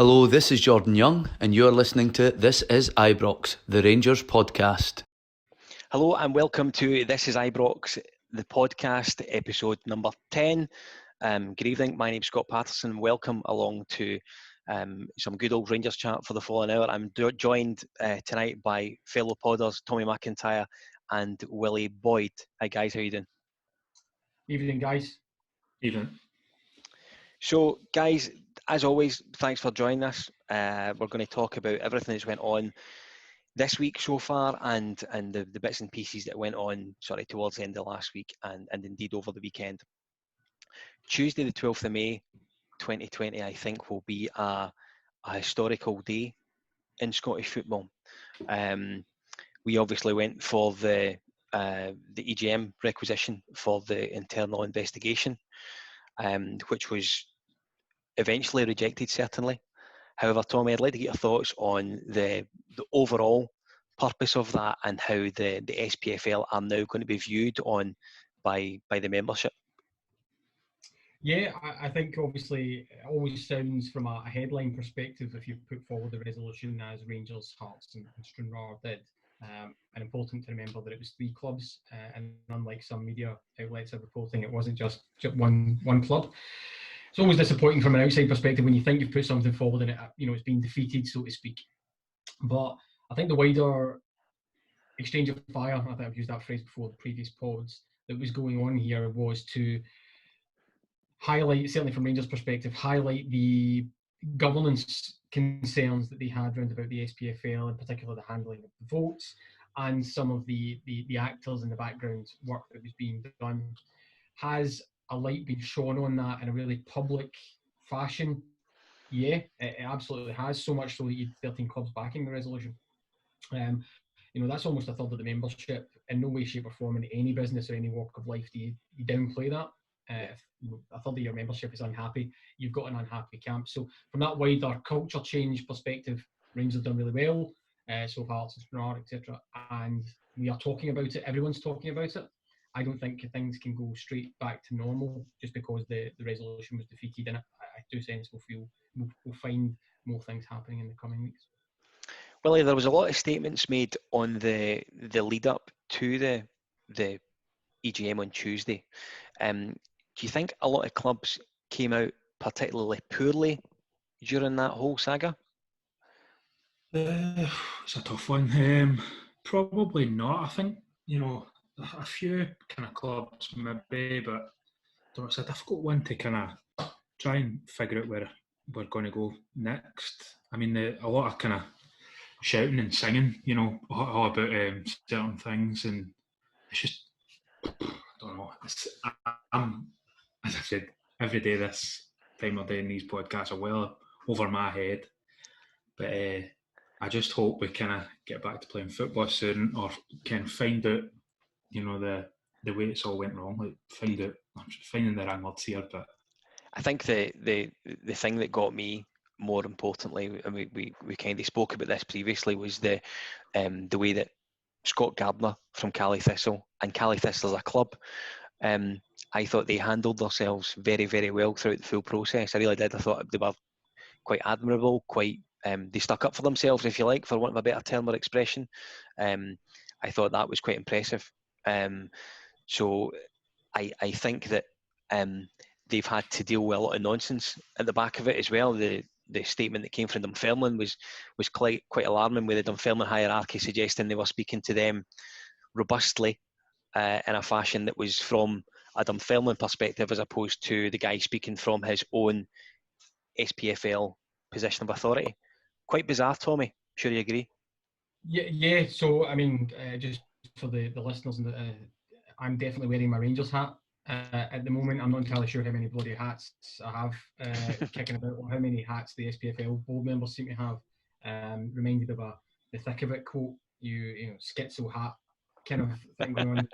Hello, this is Jordan Young, and you're listening to This is Ibrox, the Rangers podcast. Hello and welcome to This is Ibrox, the podcast, episode number 10. Good evening, my name's Scott Patterson. Welcome along to some good old Rangers chat for the following hour. I'm joined tonight by fellow podders Tommy McIntyre and Willie Boyd. Hi guys, how you doing? Evening, guys. Evening. So, guys, as always, thanks for joining us. We're going to talk about everything that's went on this week so far and the bits and pieces that went on towards the end of last week and indeed over the weekend. Tuesday the 12th of May 2020 I think will be a historical day in Scottish football. We obviously went for the EGM requisition for the internal investigation, which was eventually rejected, certainly. However, Tommy, I'd like to get your thoughts on the overall purpose of that and how the SPFL are now going to be viewed on by the membership. Yeah, I think obviously it always sounds from a headline perspective, if you put forward the resolution as Rangers, Hearts and Stranraer did, and important to remember that it was three clubs, and unlike some media outlets are reporting, it wasn't just one club. It's always disappointing from an outside perspective when you think you've put something forward and it's been defeated, so to speak. But I think the wider exchange of fire, I think I've used that phrase before the previous pods, that was going on here was to highlight, certainly from Rangers' perspective, highlight the governance concerns that they had around about the SPFL, in particular the handling of the votes and some of the actors in the background work that was being done. Has a light been shone on that in a really public fashion? Yeah, it absolutely has, so much so that you had 13 clubs backing the resolution. That's almost a third of the membership. In no way, shape or form in any business or any walk of life do you downplay that. If a third of your membership is unhappy, you've got an unhappy camp. So from that wider culture change perspective, Rangers have done really well, so far, etc. And we are talking about it, everyone's talking about it. I don't think things can go straight back to normal just because the resolution was defeated, and I do sense we'll find more things happening in the coming weeks. Willie, there was a lot of statements made on the lead up to the EGM on Tuesday. Do you think a lot of clubs came out particularly poorly during that whole saga? It's a tough one. Probably not. I think, a few kind of clubs maybe, but it's a difficult one to kind of try and figure out where we're going to go next. I mean, a lot of kind of shouting and singing, all about certain things, and it's just, I don't know. I'm, as I said, every day this time of day in these podcasts are well over my head, but I just hope we kind of get back to playing football soon, or can find out, the way it's all went wrong. Like I'm finding the wrong words here, but I think the thing that got me more importantly, and we kind of spoke about this previously, was the way that Scott Gardner from Cali Thistle, and Cali Thistle as a club, I thought they handled themselves very, very well throughout the full process. I really did. I thought they were quite admirable, they stuck up for themselves, if you like, for want of a better term or expression. I thought that was quite impressive. So I think that they've had to deal with a lot of nonsense at the back of it as well. The statement that came from Dunfermline was quite alarming, with the Dunfermline hierarchy suggesting they were speaking to them robustly in a fashion that was from a Dunfermline perspective, as opposed to the guy speaking from his own SPFL position of authority. Quite bizarre, Tommy. Sure you agree? Yeah. So, I mean, just for the listeners, I'm definitely wearing my Rangers hat. At the moment, I'm not entirely sure how many bloody hats I have kicking about, or how many hats the SPFL board members seem to have. Reminded of the thick of it quote, you know, schizo hat kind of thing going on.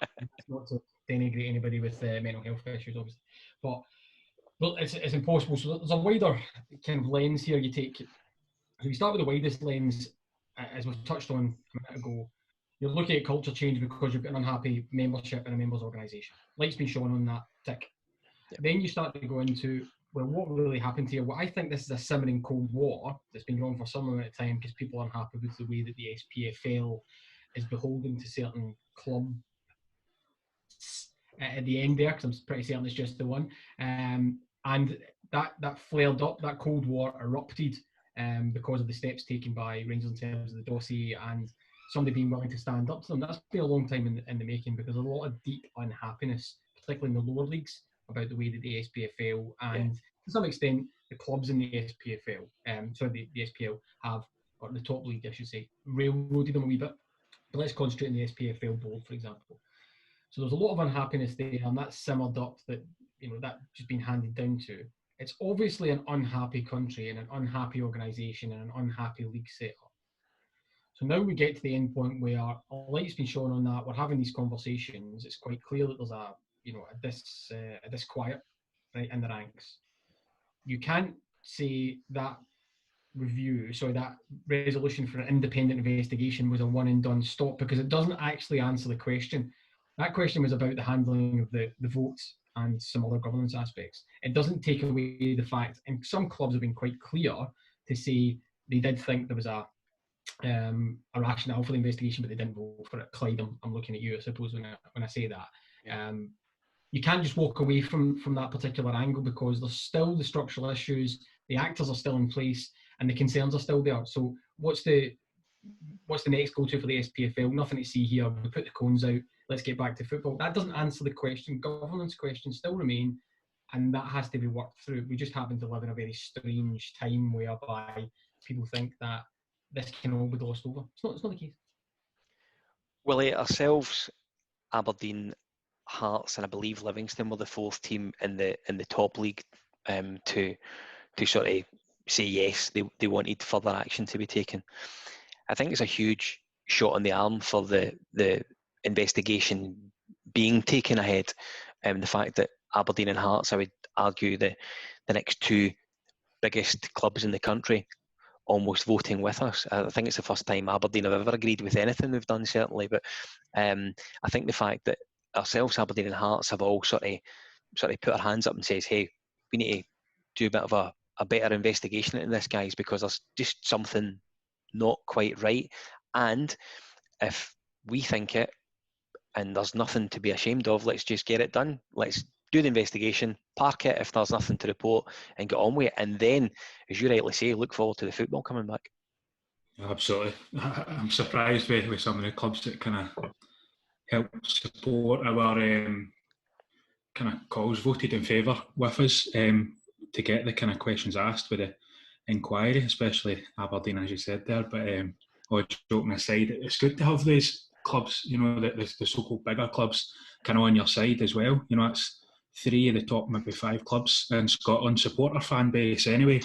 Not to denigrate anybody with mental health issues, obviously, but it's impossible. So there's a wider kind of lens here you take. So we start with the widest lens, as we've touched on a minute ago. You're looking at culture change because you've got an unhappy membership in a members' organisation. Light's been shown on that tick. Yep. Then you start to go into, well, what really happened here? Well, I think this is a simmering cold war that's been going for some amount of time because people are unhappy with the way that the SPFL is beholden to certain clubs at the end there, because I'm pretty certain it's just the one. And that flared up, that Cold War erupted because of the steps taken by Rangers in terms of the dossier and somebody being willing to stand up to them. That's been a long time in the making, because there's a lot of deep unhappiness, particularly in the lower leagues, about the way that the SPFL and to some extent the clubs in the SPFL, the SPL have, or the top league I should say, railroaded them a wee bit. But let's concentrate on the SPFL board, for example. So there's a lot of unhappiness there, and that's simmered up, that that just been handed down to. It's obviously an unhappy country and an unhappy organisation and an unhappy league setup. So now we get to the end point where a light's been shown on that. We're having these conversations. It's quite clear that there's a disquiet right in the ranks. You can't say that that resolution for an independent investigation was a one and done stop, because it doesn't actually answer the question. That question was about the handling of the votes and some other governance aspects. It doesn't take away the fact, and some clubs have been quite clear to say they did think there was a rationale for the investigation, but they didn't vote for it. Clyde, I'm looking at you, I suppose, when I say that. You can't just walk away from that particular angle, because there's still the structural issues, the actors are still in place, and the concerns are still there. So what's the next go-to for the SPFL? Nothing to see here. We put the cones out. Let's get back to football. That doesn't answer the question. Governance questions still remain, and that has to be worked through. We just happen to live in a very strange time whereby people think that this can all be glossed over. It's not the case. Well, ourselves, Aberdeen, Hearts, and I believe Livingston were the fourth team in the top league to sort of say yes, they wanted further action to be taken. I think it's a huge shot on the arm for the investigation being taken ahead. The fact that Aberdeen and Hearts, I would argue, the next two biggest clubs in the country, almost voting with us. I think it's the first time Aberdeen have ever agreed with anything we've done, certainly. But I think the fact that ourselves, Aberdeen and Hearts, have all sort of put our hands up and says, hey, we need to do a bit of a better investigation into this, guys, because there's just something not quite right. And if we think it and there's nothing to be ashamed of, let's just get it done. Let's do the investigation, park it if there's nothing to report, and get on with it. And then, as you rightly say, look forward to the football coming back. Absolutely. I'm surprised with some of the clubs that kind of help support our kind of calls voted in favour with us to get the kind of questions asked with the inquiry, especially Aberdeen, as you said there. But all joking aside, it's good to have these clubs, the so-called bigger clubs, kind of on your side as well. It's 3 of the top maybe 5 clubs in Scotland support our fan base anyway,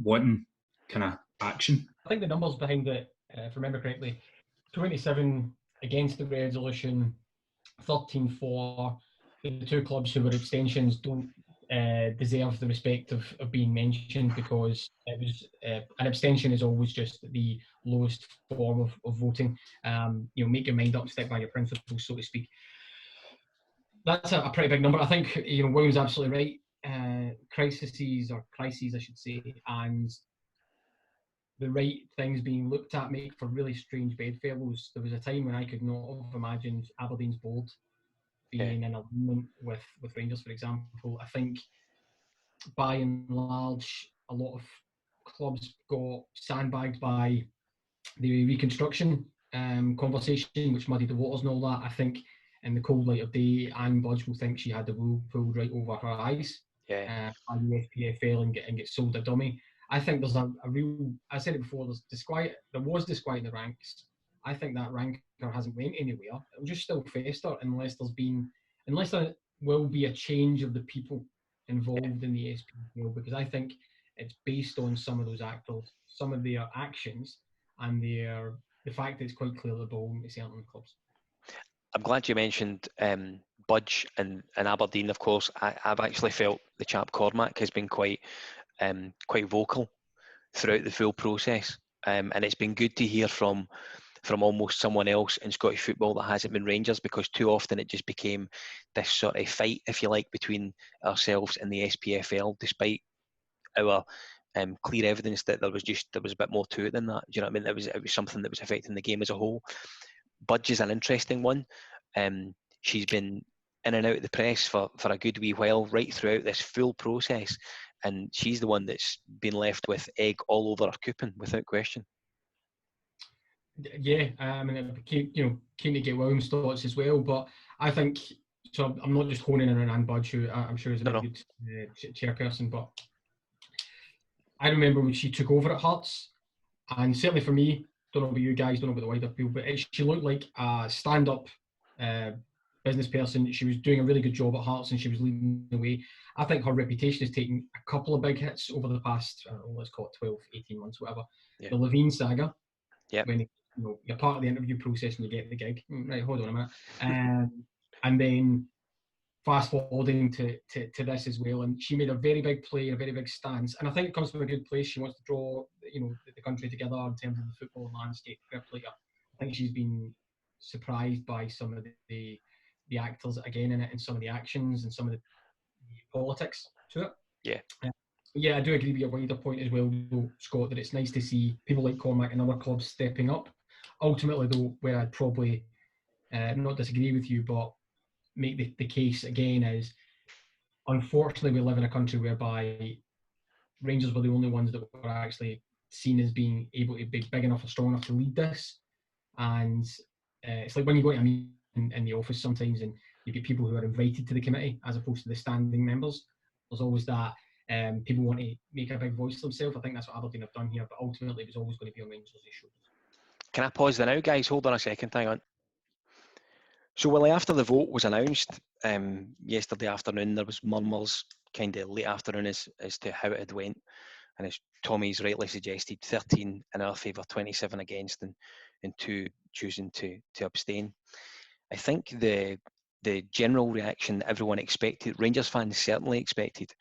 wanting kind of action. I think the numbers behind it, if I remember correctly, 27 against the resolution, 13 for. The 2 clubs who were abstentions don't deserve the respect of being mentioned, because it was an abstention is always just the lowest form of voting. Make your mind up, stick by your principles, so to speak. That's a pretty big number. I think William's absolutely right. Crises, I should say, and the right things being looked at make for really strange bedfellows. There was a time when I could not have imagined Aberdeen's board being in alignment with Rangers, for example. I think by and large, a lot of clubs got sandbagged by the reconstruction conversation, which muddied the waters and all that. I think in the cold light of day, Anne Budge will think she had the wool pulled right over her eyes by the SPFL and get sold a dummy. I think there's a real, I said it before, there was disquiet in the ranks. I think that rancor hasn't went anywhere. It'll just still fester unless there will be a change of the people involved in the SPFL, because I think it's based on some of those actors, some of their actions, and the fact that it's quite clear the ball is certain clubs. I'm glad you mentioned Budge and Aberdeen. Of course, I've actually felt the chap Cormac has been quite vocal throughout the full process, and it's been good to hear from from almost someone else in Scottish football that hasn't been Rangers, because too often it just became this sort of fight, if you like, between ourselves and the SPFL, despite our clear evidence that there was a bit more to it than that. Do you know what I mean? It was something that was affecting the game as a whole. Budge is an interesting one. She's been in and out of the press for a good wee while, right throughout this full process, and she's the one that's been left with egg all over her coupon, without question. Yeah, I mean, I'm keen to get William's thoughts as well, but I think, so I'm not just honing in on Anne Budge, who I'm sure is a very good chairperson, but I remember when she took over at Hearts, and certainly for me, don't know about you guys, don't know about the wider field, but she looked like a stand-up business person. She was doing a really good job at Hearts, and she was leading the way. I think her reputation has taken a couple of big hits over the past, let's call it 12, 18 months, whatever. Yeah. The Levine saga, when you're part of the interview process and you get the gig. Right, hold on a minute. And then fast forwarding to this as well, and she made a very big play, a very big stance, and I think it comes from a good place. She wants to draw the country together in terms of the football landscape. I think she's been surprised by some of the actors again in it, and some of the actions and some of the politics to it. Yeah, I do agree with your wider point as well, though, Scott, that it's nice to see people like Cormac and other clubs stepping up. Ultimately, though, where I'd probably not disagree with you, but make the case again is, unfortunately, we live in a country whereby Rangers were the only ones that were actually seen as being able to be big enough or strong enough to lead this. And it's like when you go to a meeting in the office sometimes and you get people who are invited to the committee as opposed to the standing members. There's always that people want to make a big voice for themselves. I think that's what Aberdeen have done here, but ultimately it was always going to be on Rangers' shoulders. Can I pause there now, guys? Hold on a second, hang on. So, Willie, after the vote was announced yesterday afternoon, there was murmurs kind of late afternoon as to how it had went. And as Tommy's rightly suggested, 13 in our favour, 27 against, and 2 choosing to abstain. I think the general reaction that everyone expected, Rangers fans certainly expected,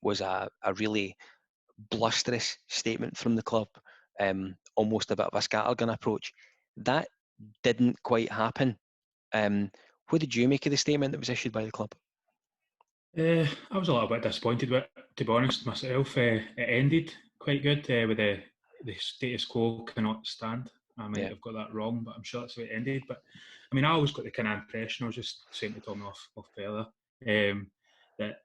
was a really blusterous statement from the club, almost a bit of a scattergun approach. That didn't quite happen. What did you make of the statement that was issued by the club? I was a little bit disappointed with it, to be honest myself. It ended quite good with the status quo cannot stand. I might have got that wrong, but I'm sure that's the way it ended. But I mean, I always got the kind of impression, I was just saying to Tommy off further, that,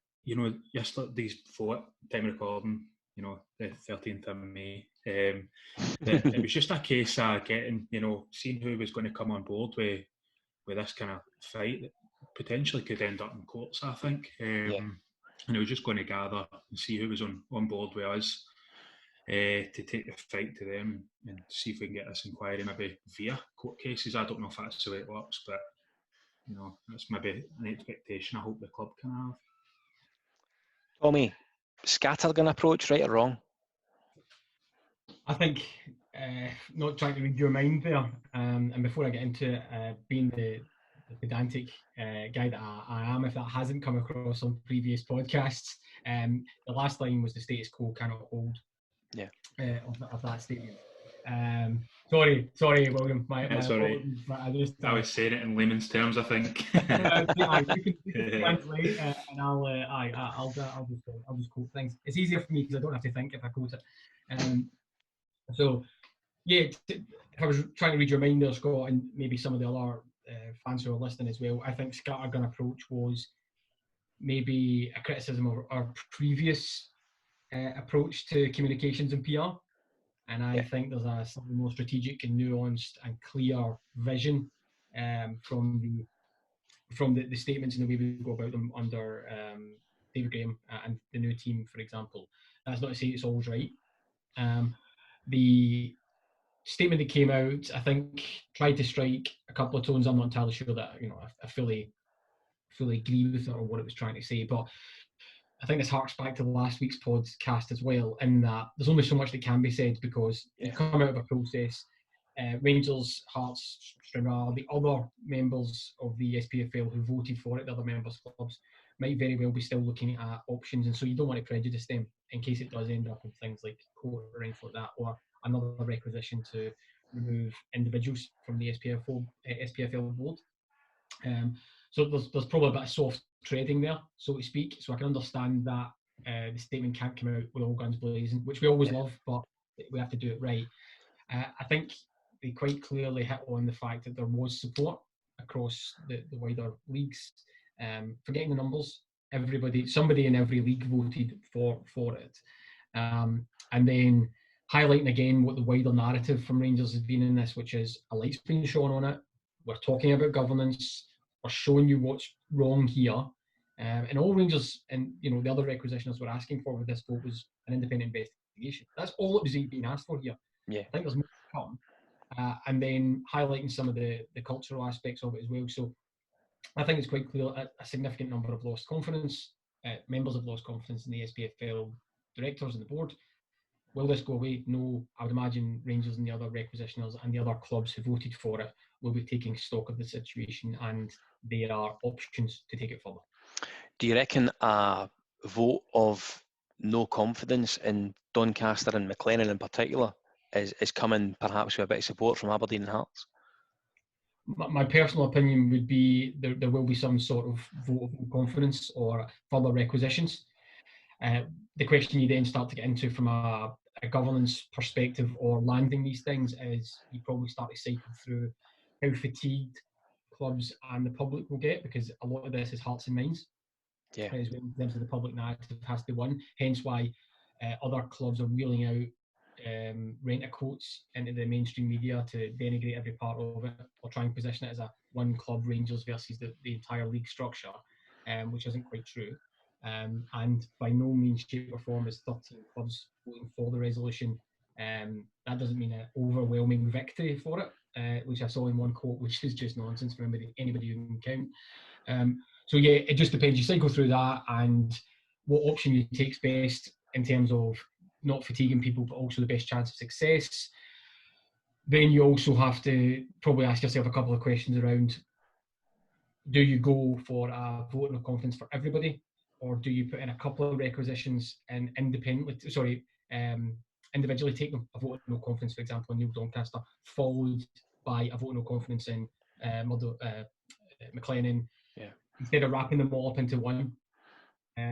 yesterday's vote, time of recording, the 13th of May, that it was just a case of getting, seeing who was going to come on board with this kind of fight that potentially could end up in courts, I think. And it was just going to gather and see who was on board with us to take the fight to them and see if we can get this inquiry maybe via court cases. I don't know if that's the way it works, but that's maybe an expectation I hope the club can have. Tommy, scattergun approach, right or wrong? I think, not trying to read your mind there, and before I get into being the pedantic guy that I am, if that hasn't come across on previous podcasts, the last line was the status quo cannot hold. Of that statement. Sorry, William. My apologies, but I was saying it in layman's terms, I think. You can translate, and I'll just quote things. It's easier for me because I don't have to think if I quote it. So, yeah, if I was trying to read your mind there, Scott, and maybe some of the other fans who are listening as well, I think scattergun approach was maybe a criticism of our previous approach to communications and PR. And I think there's a slightly more strategic and nuanced and clear vision from the statements and the way we go about them under David Graham and the new team, for example. That's not to say it's always right. The statement that came out, I think, tried to strike a couple of tones. I'm not entirely sure that I fully agree with it or what it was trying to say, but I think this harks back to last week's podcast as well, in that there's only so much that can be said because you come out of a process. Rangers, Hearts, Stranraer, the other members of the SPFL who voted for it, the other members' clubs, might very well be still looking at options, and so you don't want to prejudice them in case it does end up in things like court or anything like that, or another requisition to remove individuals from the SPFL board. So there's probably a bit of soft trading there, so to speak. So I can understand that the statement can't come out with all guns blazing, which we always love, but we have to do it right. I think they quite clearly hit on the fact that there was support across the wider leagues. Forgetting the numbers, somebody in every league voted for it. And then highlighting again what the wider narrative from Rangers has been in this, which is a light's been shone on it. We're talking about governance. We're showing you what's wrong here. And all Rangers and the other requisitioners were asking for with this vote was an independent investigation. That's all it was being asked for here. Yeah. I think there's more to come. And then highlighting some of the cultural aspects of it as well. So I think it's quite clear a significant number have lost confidence. Members have lost confidence in the SPFL directors and the board. Will this go away? No. I would imagine Rangers and the other requisitioners and the other clubs who voted for it will be taking stock of the situation, and there are options to take it further. Do you reckon a vote of no confidence in Doncaster and McLennan in particular is coming perhaps with a bit of support from Aberdeen and Hearts? My personal opinion would be there will be some sort of vote of no confidence or further requisitions. The question you then start to get into from a governance perspective or landing these things is you probably start to cycle through how fatigued clubs and the public will get, because a lot of this is hearts and minds. Yeah. In terms of the public narrative has to win. Hence why other clubs are wheeling out renter quotes into the mainstream media to denigrate every part of it, or try and position it as a one club Rangers versus the entire league structure, which isn't quite true. And by no means, shape or form is 13 clubs voting for the resolution. That doesn't mean an overwhelming victory for it, which I saw in one quote, which is just nonsense for anybody who can count. So yeah, it just depends. You cycle through that and what option you take's best in terms of not fatiguing people, but also the best chance of success. Then you also have to probably ask yourself a couple of questions around: do you go for a vote of confidence for everybody, or do you put in a couple of requisitions and individually take a vote of no confidence, for example, in Neil Doncaster, followed by a vote of no confidence in McLennan, instead of wrapping them all up into one?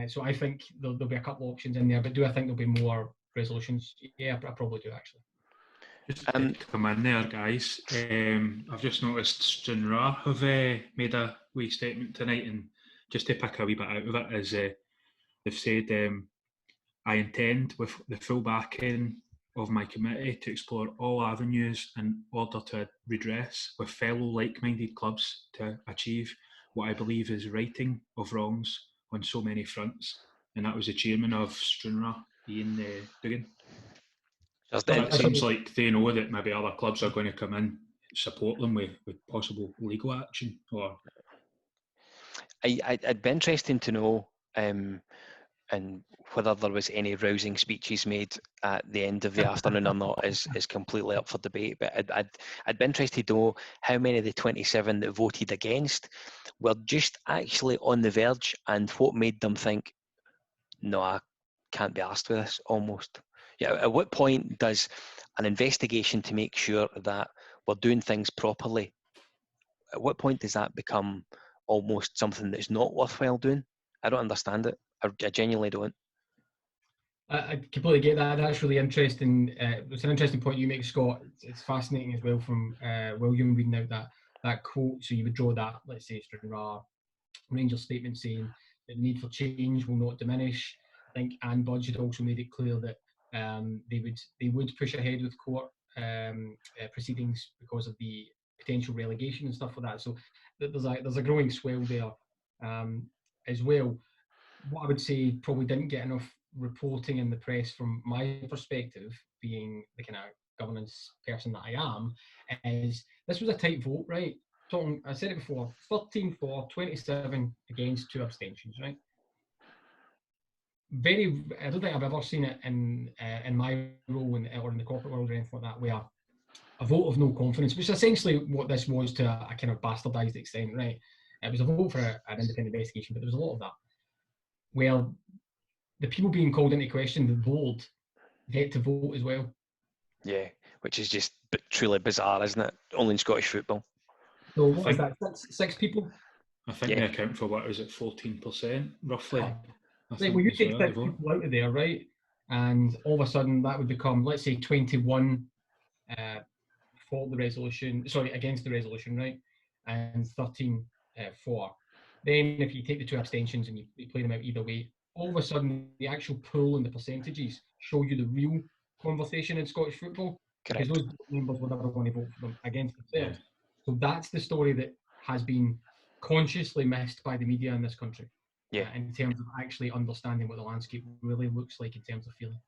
So I think there'll be a couple of options in there, but do I think there'll be more resolutions? Yeah, I probably do, actually. Just to come in there, guys, I've just noticed Stranraer have made a wee statement tonight, and just to pick a wee bit out of it is they've said, I intend, with the full backing of my committee, to explore all avenues in order to redress with fellow like-minded clubs to achieve what I believe is righting of wrongs on so many fronts. And that was the chairman of Stranraer, Ian Dugan. It seems like they know that maybe other clubs are going to come in, support them with possible legal action. Or I'd be interesting to know and whether there was any rousing speeches made at the end of the afternoon or not is completely up for debate. But I'd be interested to know how many of the 27 that voted against were just actually on the verge, and what made them think, no, I can't be arsed with this, almost. Yeah, at what point does an investigation to make sure that we're doing things properly, at what point does that become almost something that's not worthwhile doing? I don't understand it. I genuinely don't. I completely get that. That's really interesting. It's an interesting point you make, Scott. It's fascinating as well from William reading out that quote. So you would draw that, let's say, Stranraer Rangers statement saying that the need for change will not diminish. I think Anne Budge had also made it clear that they would push ahead with court proceedings because of the potential relegation and stuff like that. So there's a growing swell there as well. What I would say probably didn't get enough reporting in the press from my perspective, being the kind of governance person that I am, is this was a tight vote, right? I said it before, 13 for, 27 against, 2 abstentions, right? I don't think I've ever seen it in my role or in the corporate world or anything like that, where a vote of no confidence, which is essentially what this was to a kind of bastardised extent, right? It was a vote for an independent investigation, but there was a lot of that, where the people being called into question, the board, get to vote as well. Yeah, which is just truly bizarre, isn't it? Only in Scottish football. So what is that? Six people? I think they account for, what is it, 14% roughly? Oh. I Right, think well, you as take well, 6 they vote. people out of there, right? And all of a sudden that would become, let's say, 21 for the resolution, sorry, against the resolution, right? And 13 for. Then if you take the 2 abstentions and you play them out either way, all of a sudden the actual pool and the percentages show you the real conversation in Scottish football. Correct. Because those members would never want to vote for them against themselves. Yeah. So that's the story that has been consciously missed by the media in this country. In terms of actually understanding what the landscape really looks like in terms of feeling.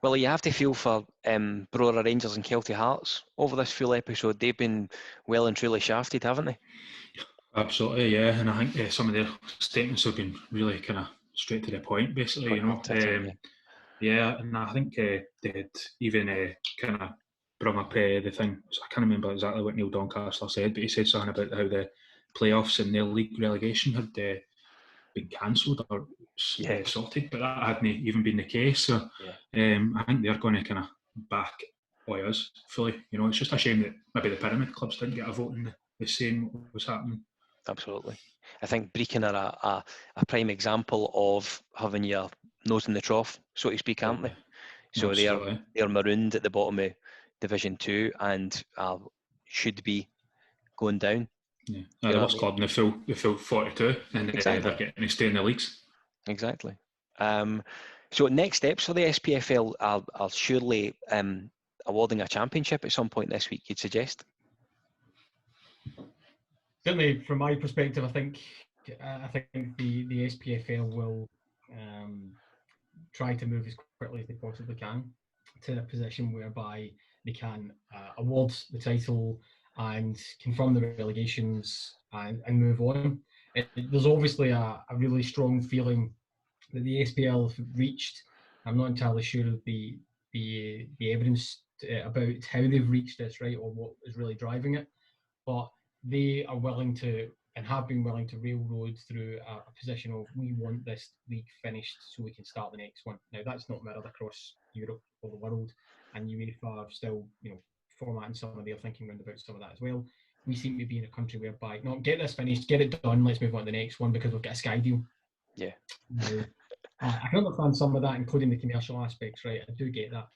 Well, you have to feel for Brora Rangers and Kelty Hearts over this full episode. They've been well and truly shafted, haven't they? Absolutely, yeah. And I think some of their statements have been really kind of straight to the point, basically, you know. Yeah, and I think they had even kind of brought up the thing. So I can't remember exactly what Neil Doncaster said, but he said something about how the playoffs and their league relegation had been cancelled or sorted, but that hadn't even been the case. So I think they're going to kind of back us fully. You know, it's just a shame that maybe the pyramid clubs didn't get a vote in the same what was happening. Absolutely. I think Brecon are a prime example of having your nose in the trough, so to speak, aren't they? So they're marooned at the bottom of Division 2 and should be going down. Yeah, the worst club in the full 42, and they're getting to stay in the leagues. Exactly. So next steps for the SPFL are surely awarding a championship at some point this week, you'd suggest? Certainly, from my perspective, I think the SPFL will try to move as quickly as they possibly can to a position whereby they can award the title and confirm the relegations and move on. There's obviously a really strong feeling that the SPL have reached. I'm not entirely sure of the evidence about how they've reached this, right, or what is really driving it, but they are willing to and have been willing to railroad through a position of we want this league finished so we can start the next one. Now that's not mirrored across Europe or the world, and UEFA are still, formatting some of their thinking around about some of that as well. We seem to be in a country whereby, no, get this finished, get it done, let's move on to the next one because we've got a Sky deal. Yeah. I can understand some of that, including the commercial aspects, right? I do get that.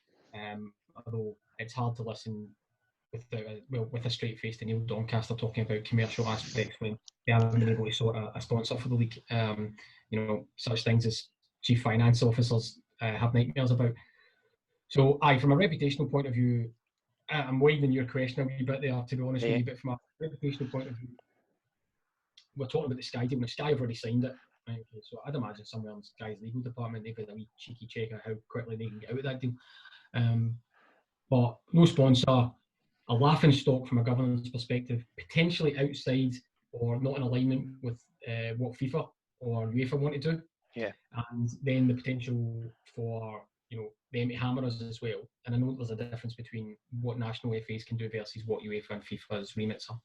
Although it's hard to listen with a straight face to Neil Doncaster talking about commercial aspects when they haven't been able to sort a sponsor for the league. Such things as chief finance officers have nightmares about. So, from a reputational point of view, I'm widening your question a wee bit there, to be honest with you, but from a reputational point of view, we're talking about the Sky deal. Now, Sky have already signed it. Right? Okay, so I'd imagine somewhere in Sky's legal department, they've got a wee cheeky check on how quickly they can get out of that deal. But no sponsor, a laughing stock from a governance perspective, potentially outside or not in alignment with what FIFA or UEFA want to do. Yeah. And then the potential for them to hammer us as well. And I know there's a difference between what national FAs can do versus what UEFA and FIFA's remits are.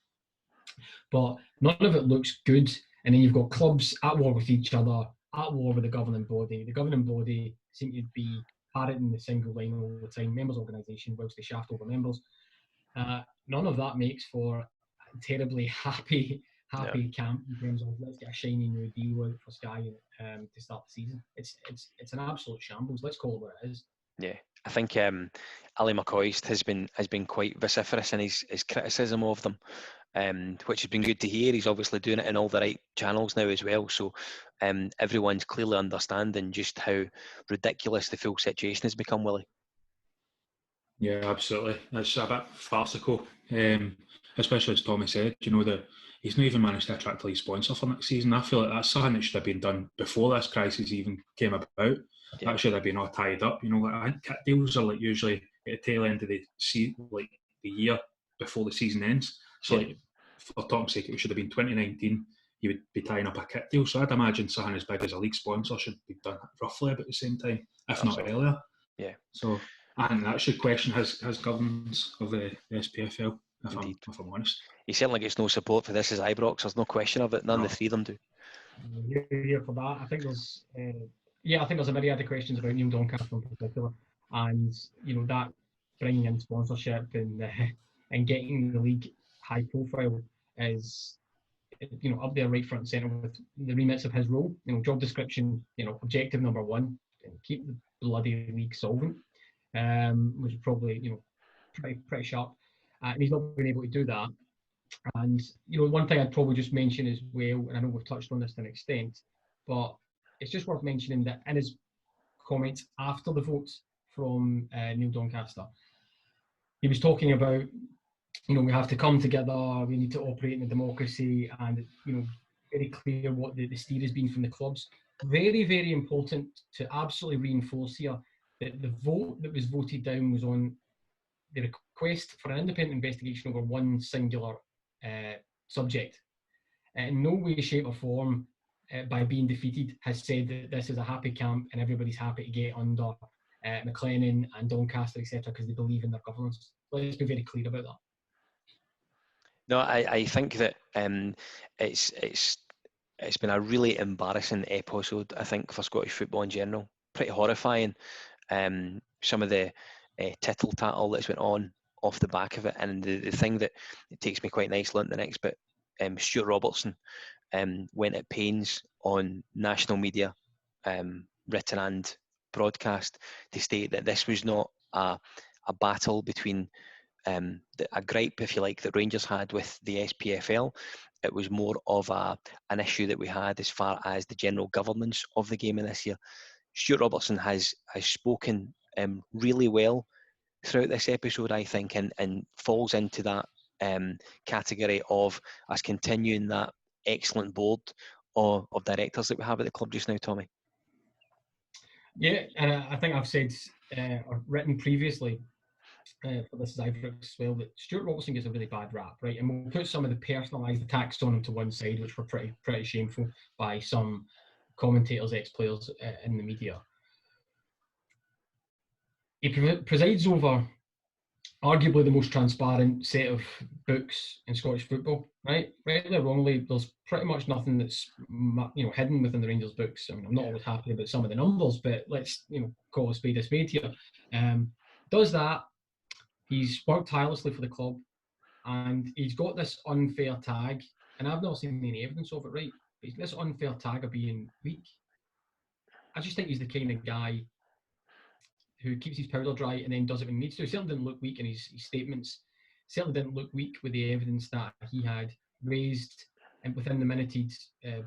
But none of it looks good. And then you've got clubs at war with each other, at war with the governing body. The governing body seem to be parroting the single line all the time, members' organisation, whilst they shaft over members. None of that makes for a terribly happy camp in terms of let's get a shiny new deal out for Sky to start the season. It's an absolute shambles. Let's call it what it is. Yeah, I think Ali McCoist has been quite vociferous in his criticism of them, which has been good to hear. He's obviously doing it in all the right channels now as well. So everyone's clearly understanding just how ridiculous the full situation has become, Willie. Yeah, absolutely. It's a bit farcical, especially as Tommy said. He's not even managed to attract a league sponsor for next season. I feel like that's something that should have been done before this crisis even came about. Yeah. That should have been all tied up. I think kit deals are usually at the tail end of the year before the season ends. So, for Tom's sake, it should have been 2019. You would be tying up a kit deal. So I'd imagine something as big as a league sponsor should be done roughly about the same time, if not earlier. Yeah. So I think that should question his governance of the SPFL, if I'm honest. He certainly gets no support for this as Ibrox. There's no question of it. None of the three of them do. Here for that. I think there's a myriad of questions about Neil Doncaster in particular, and that bringing in sponsorship and getting the league high profile is, you know, up there right front and centre with the remits of his role. You know, job description, you know, objective number one, keep the bloody league solvent, which is probably, you know, pretty sharp. And he's not been able to do that. And, you know, one thing I'd probably just mention as well, and I know we've touched on this to an extent, but it's just worth mentioning that in his comments after the vote from Neil Doncaster, he was talking about, you know, we have to come together, we need to operate in a democracy, and, you know, very clear what the steer has been from the clubs. Very, very important to absolutely reinforce here that the vote that was voted down was on the request for an independent investigation over one singular subject. In no way, shape or form, by being defeated, has said that this is a happy camp and everybody's happy to get under McLennan and Doncaster, etc., because they believe in their governance. Let's be very clear about that. No, I think that it's been a really embarrassing episode, I think, for Scottish football in general. Pretty horrifying. Some of the tittle tattle that's went on off the back of it, and the thing that it takes me quite nicely on the next bit. Stuart Robertson went at pains on national media, written and broadcast, to state that this was not a battle between a gripe, if you like, that Rangers had with the SPFL. It was more of an issue that we had as far as the general governance of the game in this year. Stuart Robertson has spoken really well throughout this episode, I think, and falls into that category of us continuing that excellent board of directors that we have at the club just now, Tommy. Yeah, and I think I've said or written previously for this is Ibrox as well, that Stuart Robertson gets a really bad rap, right? And we'll put some of the personalised attacks on him to one side, which were pretty shameful by some commentators, ex-players in the media. He presides over arguably the most transparent set of books in Scottish football, right? Rightly or wrongly, there's pretty much nothing that's, you know, hidden within the Rangers books. I mean, I'm not always happy about some of the numbers, but let's, you know, call a spade here. Does that. He's worked tirelessly for the club, and he's got this unfair tag, and I've not seen any evidence of it, right? But this unfair tag of being weak. I just think he's the kind of guy who keeps his powder dry and then does it when he needs to. He certainly didn't look weak in his statements. Certainly didn't look weak with the evidence that he had raised and within the minuted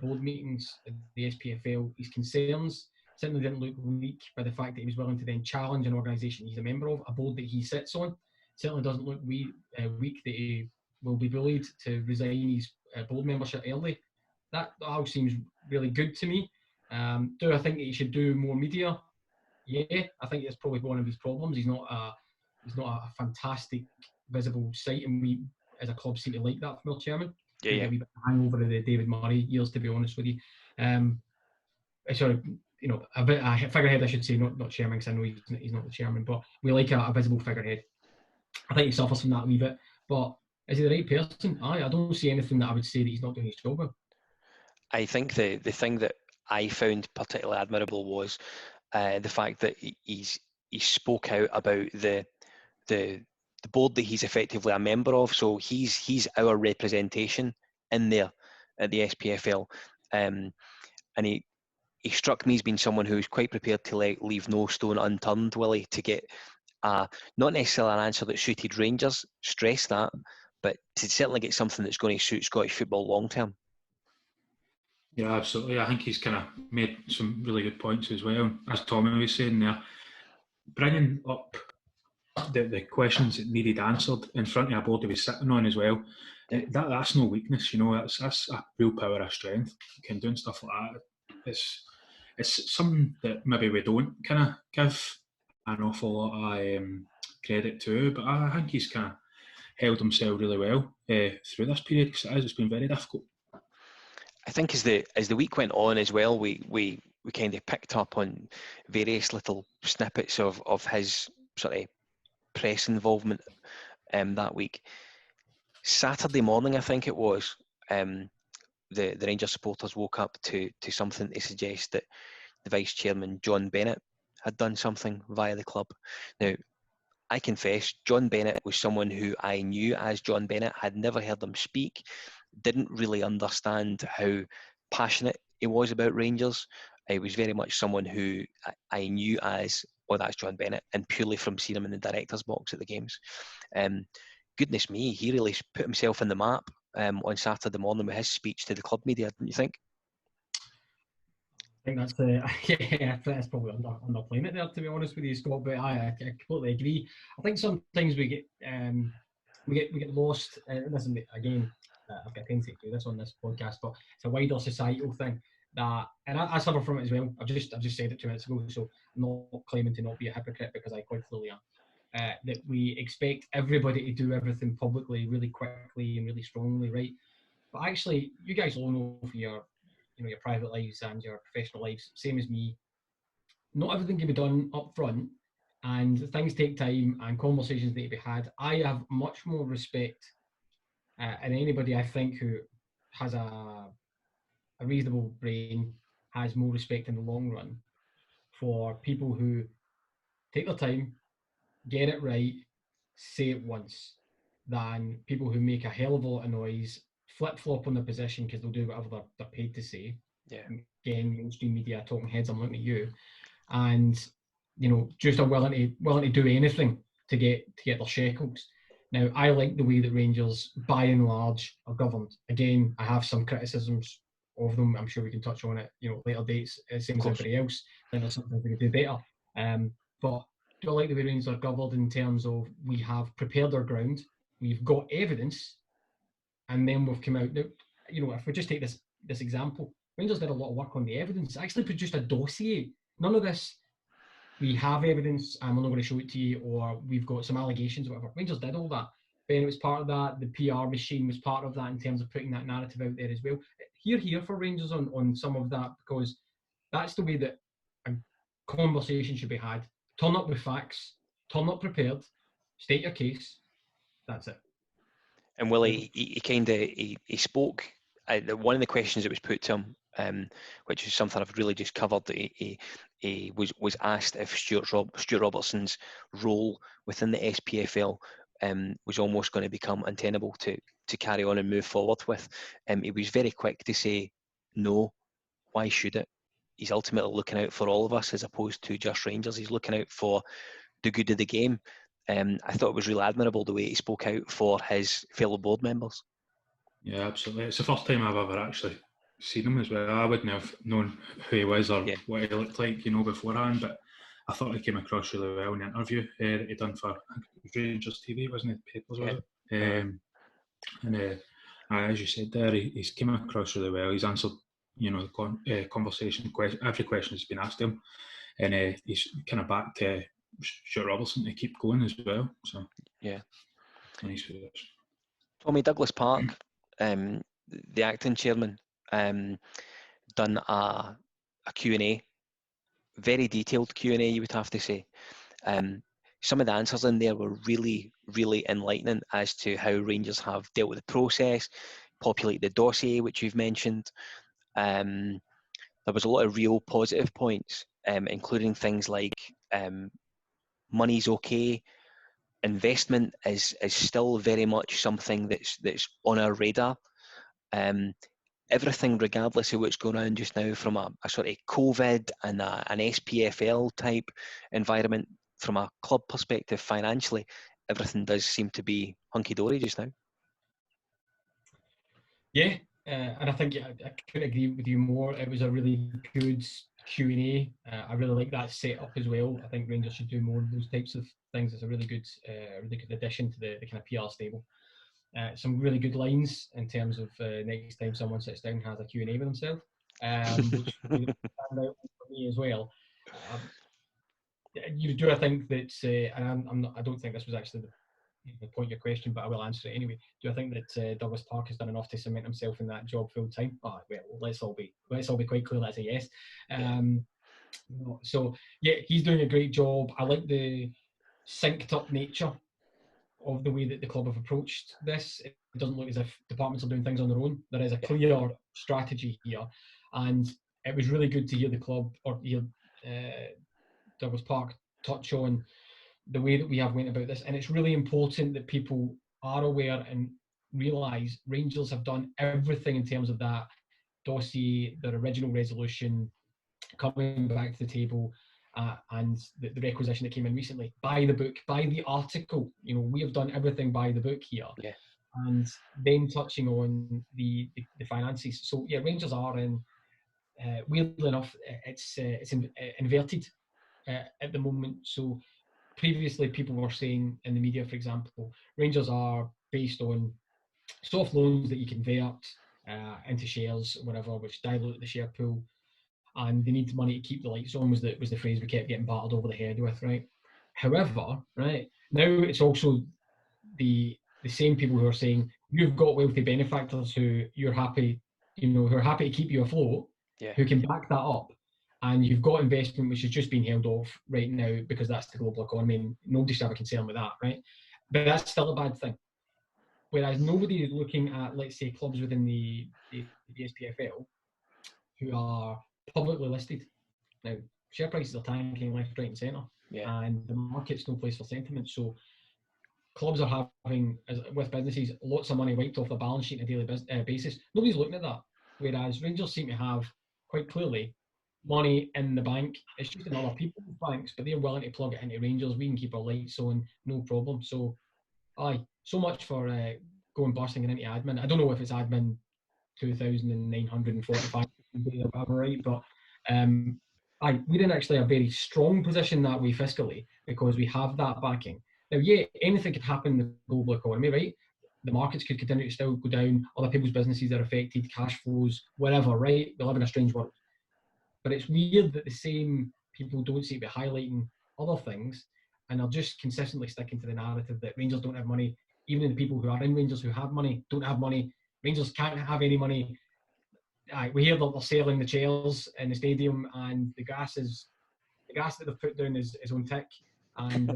board meetings of the SPFL. His concerns certainly didn't look weak by the fact that he was willing to then challenge an organisation he's a member of, a board that he sits on. Certainly doesn't look weak that he will be bullied to resign his board membership early. That all seems really good to me. Do I think that he should do more media? Yeah, I think it's probably one of his problems. He's not a fantastic visible sight, and we as a club seem to like that from our chairman. Yeah. A wee bit of hangover of the David Murray years, to be honest with you. Sorry, you know, a figurehead, I should say, not chairman, because I know he's not the chairman, but we like a visible figurehead. I think he suffers from that a wee bit, but is he the right person? I don't see anything that I would say that he's not doing his job with. I think the thing that I found particularly admirable was the fact that he spoke out about the board that he's effectively a member of. So he's our representation in there at the SPFL, and he struck me as being someone who's quite prepared to leave no stone unturned, Willie, to get not necessarily an answer that suited Rangers, stress that, but to certainly get something that's going to suit Scottish football long term. Yeah, absolutely. I think he's kind of made some really good points as well. As Tommy was saying there, bringing up the questions that needed answered in front of a board he was sitting on as well, that's no weakness, you know. That's a real power of strength. You can do stuff like that. It's something that maybe we don't kind of give an awful lot of credit to, but I think he's kind of held himself really well through this period, because it's been very difficult. I think as the week went on as well, we kind of picked up on various little snippets of his sort of press involvement that week. Saturday morning, I think it was, the Rangers supporters woke up to something to suggest that the vice chairman, John Bennett, had done something via the club. Now, I confess, John Bennett was someone who I knew as John Bennett, had never heard him speak, didn't really understand how passionate he was about Rangers. He was very much someone who I knew as, oh, that's John Bennett, and purely from seeing him in the director's box at the games. Goodness me, he really put himself in the map on Saturday morning with his speech to the club media, didn't you think? I think that's yeah, that's probably underplaying it there, to be honest with you, Scott. But I completely agree. I think sometimes we get lost. Listen, again, I've got a tendency to do this on this podcast, but it's a wider societal thing that, and I suffer from it as well. I've just said it 2 minutes ago, so I'm not claiming to not be a hypocrite, because I quite clearly am. That we expect everybody to do everything publicly, really quickly and really strongly, right? But actually, you guys all know for your private lives and your professional lives, same as me, not everything can be done up front, and things take time and conversations need to be had. I have much more respect, and anybody I think who has a reasonable brain has more respect in the long run for people who take their time, get it right, say it once, than people who make a hell of a lot of noise, flip-flop on their position because they'll do whatever they're paid to say. Yeah. Again, mainstream media talking heads, I'm looking at you, and just are willing to do anything to get their shekels. Now, I like the way that Rangers, by and large, are governed. Again, I have some criticisms of them. I'm sure we can touch on it, later dates. Same as everybody else. I think there's something we could do better. But do I like the way Rangers are governed in terms of we have prepared our ground, we've got evidence, and then we've come out. Now, if we just take this example, Rangers did a lot of work on the evidence. Actually produced a dossier. None of this, we have evidence and we're not going to show it to you, or we've got some allegations or whatever. Rangers did all that. Ben was part of that. The PR machine was part of that in terms of putting that narrative out there as well. Here for Rangers on some of that, because that's the way that a conversation should be had. Turn up with facts, turn up prepared, state your case. That's it. And Willie, he spoke. One of the questions that was put to him, which is something I've really just covered, he was asked if Stuart Robertson's role within the SPFL was almost going to become untenable to carry on and move forward with. He was very quick to say, no, why should it? He's ultimately looking out for all of us as opposed to just Rangers. He's looking out for the good of the game. I thought it was really admirable the way he spoke out for his fellow board members. Yeah, absolutely. It's the first time I've ever actually seen him as well. I wouldn't have known who he was or what he looked like, beforehand, but I thought he came across really well in the interview that he done for Rangers TV, wasn't it? Papers, was it? As you said there, he's came across really well. He's answered, the conversation, every question has been asked him, and he's kind of back to Stuart Robertson to keep going as well. So yeah, nice for us. Tommy, Douglas Park, the acting chairman, done a Q&A, very detailed Q&A, you would have to say. Some of the answers in there were really, really enlightening as to how Rangers have dealt with the process, populate the dossier, which you've mentioned. There was a lot of real positive points, including things like money's okay, investment is still very much something that's on our radar. Everything, regardless of what's going on just now, from a sort of COVID and an SPFL type environment, from a club perspective financially, everything does seem to be hunky-dory just now. Yeah, and I think I couldn't agree with you more. It was a really good Q&A. I really like that setup as well. I think Rangers should do more of those types of things. It's a really good addition to the kind of PR stable. Some really good lines in terms of next time someone sits down and has a Q&A with themselves, which really stand out for me as well. You do, I think that, and I don't think this was actually the point of your question, but I will answer it anyway. Do I think that Douglas Park has done enough to cement himself in that job full time? Oh, well, let's all be quite clear that's a yes. So yeah, he's doing a great job. I like the synced up nature of the way that the club have approached this. It doesn't look as if departments are doing things on their own. There is a clear strategy here, and it was really good to hear the club or hear Douglas Park touch on the way that we have went about this, and it's really important that people are aware and realise Rangers have done everything in terms of that dossier, their original resolution, coming back to the table, and the requisition that came in recently, by the book, by the article. You know, we have done everything by the book here. Yeah. And then touching on the finances. So yeah, Rangers are in. Weirdly enough, it's inverted at the moment. So previously, people were saying in the media, for example, Rangers are based on soft loans that you convert into shares, whatever, which dilute the share pool, and they need money to keep the lights on. Was the phrase we kept getting battered over the head with, right? However, right now it's also the same people who are saying you've got wealthy benefactors who you're happy, who are happy to keep you afloat, who can back that up, and you've got investment which is just being held off right now because that's the global economy and nobody should have a concern with that, right? But that's still a bad thing. Whereas nobody is looking at, let's say, clubs within the SPFL who are publicly listed. Now, share prices are tanking left, right and centre, and the market's no place for sentiment. So clubs are having, with businesses, lots of money wiped off their balance sheet on a daily basis. Nobody's looking at that. Whereas Rangers seem to have, quite clearly, money in the bank. It's just in other people's banks, but they're willing to plug it into Rangers. We can keep our lights on, no problem. So, so much for going bursting into admin. I don't know if it's admin 2,945 days or whatever, right? But we're in actually a very strong position that way fiscally because we have that backing. Now, yeah, anything could happen in the global economy, right? The markets could continue to still go down, other people's businesses are affected, cash flows, whatever, right? We live in a strange world. But it's weird that the same people don't seem to be highlighting other things and are just consistently sticking to the narrative that Rangers don't have money. Even the people who are in Rangers who have money don't have money. Rangers can't have any money. We hear that they're selling the chairs in the stadium, and the grass that they've put down is on tick, and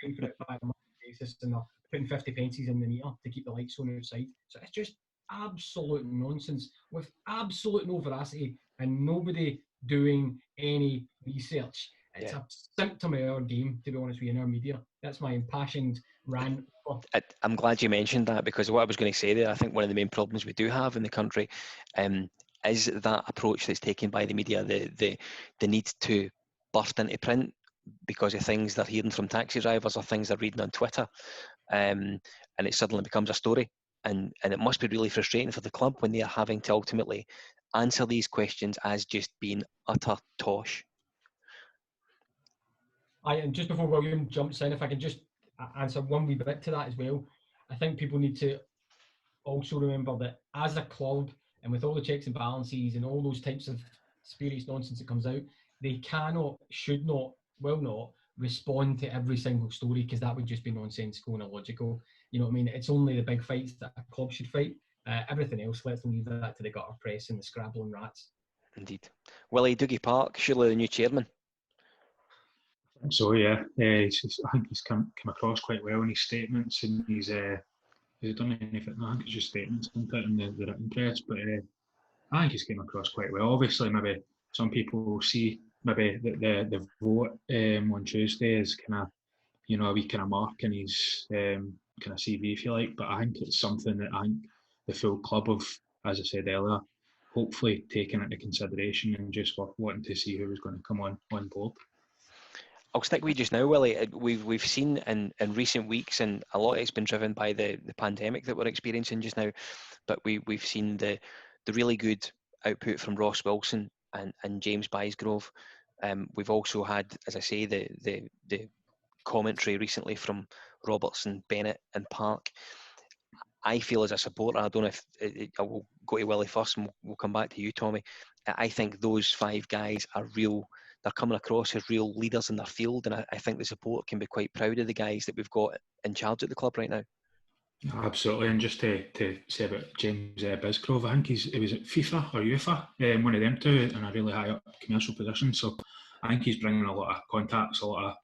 paying for it back on a monthly basis, and they're putting 50 pences in the meter to keep the lights on outside. So it's just absolute nonsense with absolute no veracity and nobody doing any research. It's a symptom of our game, to be honest with you, in our media. That's my impassioned rant. I'm glad you mentioned that, because what I was going to say there, I think one of the main problems we do have in the country is that approach that's taken by the media, the need to burst into print because of things they're hearing from taxi drivers or things they're reading on Twitter, and it suddenly becomes a story. And it must be really frustrating for the club when they are having to ultimately answer these questions as just being utter tosh. And just before William jumps in, if I can just answer one wee bit to that as well. I think people need to also remember that as a club, and with all the checks and balances and all those types of spurious nonsense that comes out, they cannot, should not, will not respond to every single story, because that would just be nonsensical and illogical. You know what I mean? It's only the big fights that a club should fight. Everything else, let's leave that to the gutter press and the scrabbling rats. Indeed. Willie, Dougie Park, surely the new chairman? So yeah, I think he's come across quite well in his statements, and he's done anything. No, I think it's just statements, isn't it, in the written press. But I think he's came across quite well. Obviously, maybe some people will see maybe the vote on Tuesday is kind of, a wee kind of mark in his kind of CV, if you like. But I think it's something that I think the full club of, as I said earlier, hopefully taking into consideration and just wanting to see who was going to come on board. I'll stick with you just now, Willie. We've seen in recent weeks, and a lot of it's been driven by the pandemic that we're experiencing just now, but we've seen the really good output from Ross Wilson and James Bysgrove. We've also had, as I say, the commentary recently from Robertson, Bennett and Park. I feel as a supporter, I don't know if I will go to Willie first and we'll come back to you, Tommy. I think those five guys are real. They're coming across as real leaders in their field, and I think the support can be quite proud of the guys that we've got in charge at the club right now. Absolutely, and just to say about James Bysgrove, I think he was at FIFA or UEFA, one of them two, in a really high up commercial position. So I think he's bringing a lot of contacts, a lot of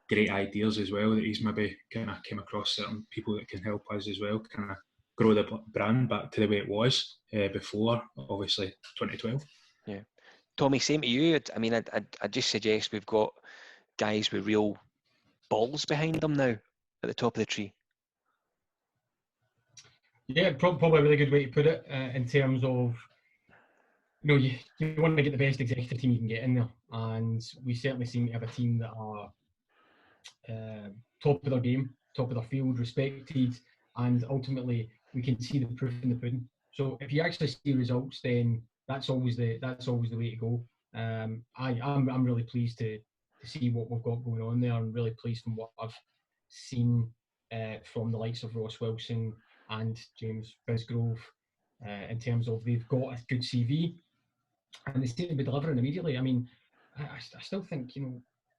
great ideas as well, that he's maybe kind of came across certain people that can help us as well, kind of grow the brand back to the way it was before, obviously, 2012. Yeah. Tommy, same to you. I mean, I just suggest we've got guys with real balls behind them now at the top of the tree. Yeah, probably a really good way to put it in terms of, you want to get the best executive team you can get in there, and we certainly seem to have a team that are top of their game, top of their field, respected, and ultimately we can see the proof in the pudding. So if you actually see results, then that's always the way to go. I'm really pleased to see what we've got going on there. I'm really pleased from what I've seen from the likes of Ross Wilson and James Bisgrove in terms of they've got a good CV and they seem to be delivering immediately. I mean, I still think,